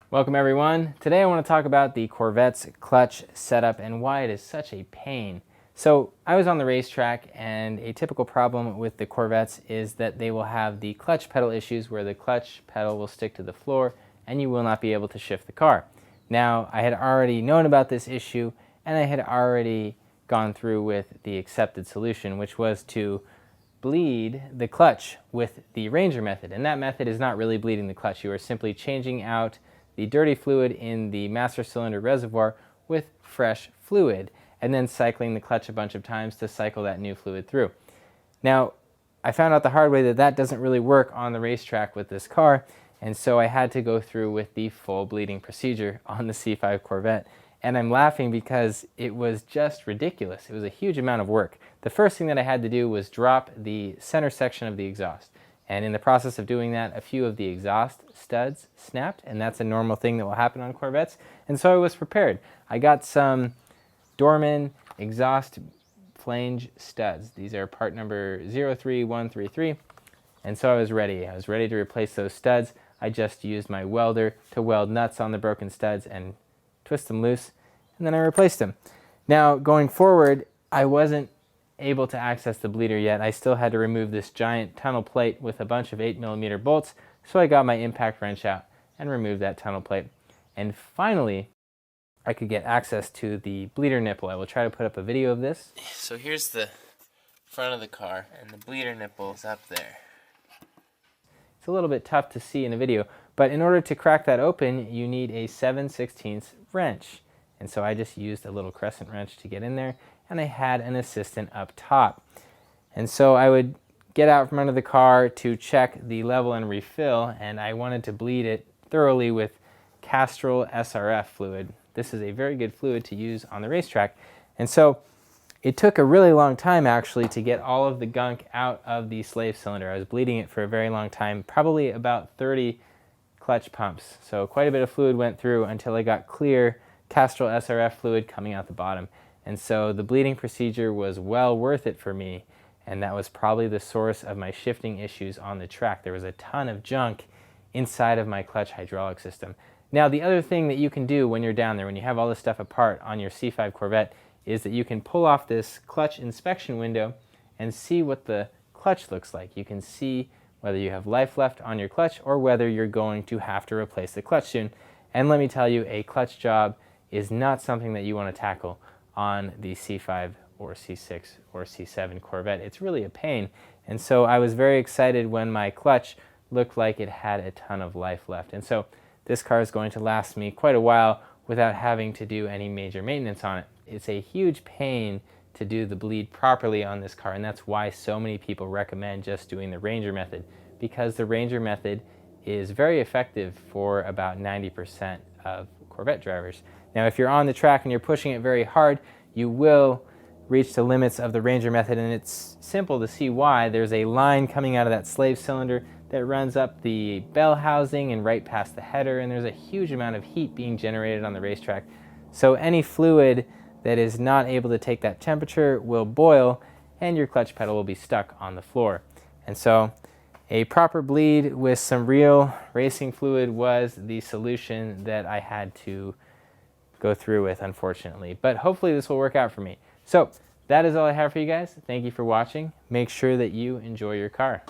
Welcome everyone. Today I want to talk about the Corvette's clutch setup and why it is such a pain. So I was on the racetrack, and a typical problem with the Corvettes is that they will have the clutch pedal issues where the clutch pedal will stick to the floor and you will not be able to shift the car. Now, I had already known about this issue and I had already gone through with the accepted solution, which was to bleed the clutch with the Ranger method. And that method is not really bleeding the clutch. You are simply changing out the dirty fluid in the master cylinder reservoir with fresh fluid, and then cycling the clutch a bunch of times to cycle that new fluid through. Now, I found out the hard way that that doesn't really work on the racetrack with this car, and so I had to go through with the full bleeding procedure on the C5 Corvette. And I'm laughing because it was just ridiculous. It was a huge amount of work. The first thing that I had to do was drop the center section of the exhaust. And in the process of doing that, a few of the exhaust studs snapped, and that's a normal thing that will happen on Corvettes. And so I was prepared. I got some Dorman exhaust flange studs. These are part number 03133. And so I was ready. I was ready to replace those studs. I just used my welder to weld nuts on the broken studs and twist them loose, and then I replaced them. Now, going forward, I wasn't able to access the bleeder yet. I still had to remove this giant tunnel plate with a bunch of 8mm bolts, so I got my impact wrench out and removed that tunnel plate. And finally, I could get access to the bleeder nipple. I will try to put up a video of this. So here's the front of the car, and the bleeder nipple is up there. It's a little bit tough to see in a video, but in order to crack that open, you need a 7/16 wrench. And so I just used a little crescent wrench to get in there, and I had an assistant up top. And so I would get out from under the car to check the level and refill, and I wanted to bleed it thoroughly with Castrol SRF fluid. This is a very good fluid to use on the racetrack. And so it took a really long time actually to get all of the gunk out of the slave cylinder. I was bleeding it for a very long time, probably about 30 clutch pumps. So quite a bit of fluid went through until I got clear Castrol SRF fluid coming out the bottom. And so the bleeding procedure was well worth it for me, and that was probably the source of my shifting issues on the track. There was a ton of junk inside of my clutch hydraulic system. Now, the other thing that you can do when you're down there, when you have all this stuff apart on your C5 Corvette, is that you can pull off this clutch inspection window and see what the clutch looks like. You can see whether you have life left on your clutch or whether you're going to have to replace the clutch soon. And let me tell you, a clutch job is not something that you want to tackle on the C5 or C6 or C7 Corvette. It's really a pain. And so I was very excited when my clutch looked like it had a ton of life left. And so this car is going to last me quite a while without having to do any major maintenance on it. It's a huge pain to do the bleed properly on this car, and that's why so many people recommend just doing the Ranger method, because the Ranger method is very effective for about 90% of Corvette drivers. Now, if you're on the track and you're pushing it very hard, you will reach the limits of the Ranger method, and it's simple to see why. There's a line coming out of that slave cylinder that runs up the bell housing and right past the header, and there's a huge amount of heat being generated on the racetrack. So any fluid that is not able to take that temperature will boil, and your clutch pedal will be stuck on the floor. And so a proper bleed with some real racing fluid was the solution that I had to go through with, unfortunately. But hopefully this will work out for me. So that is all I have for you guys. Thank you for watching. Make sure that you enjoy your car.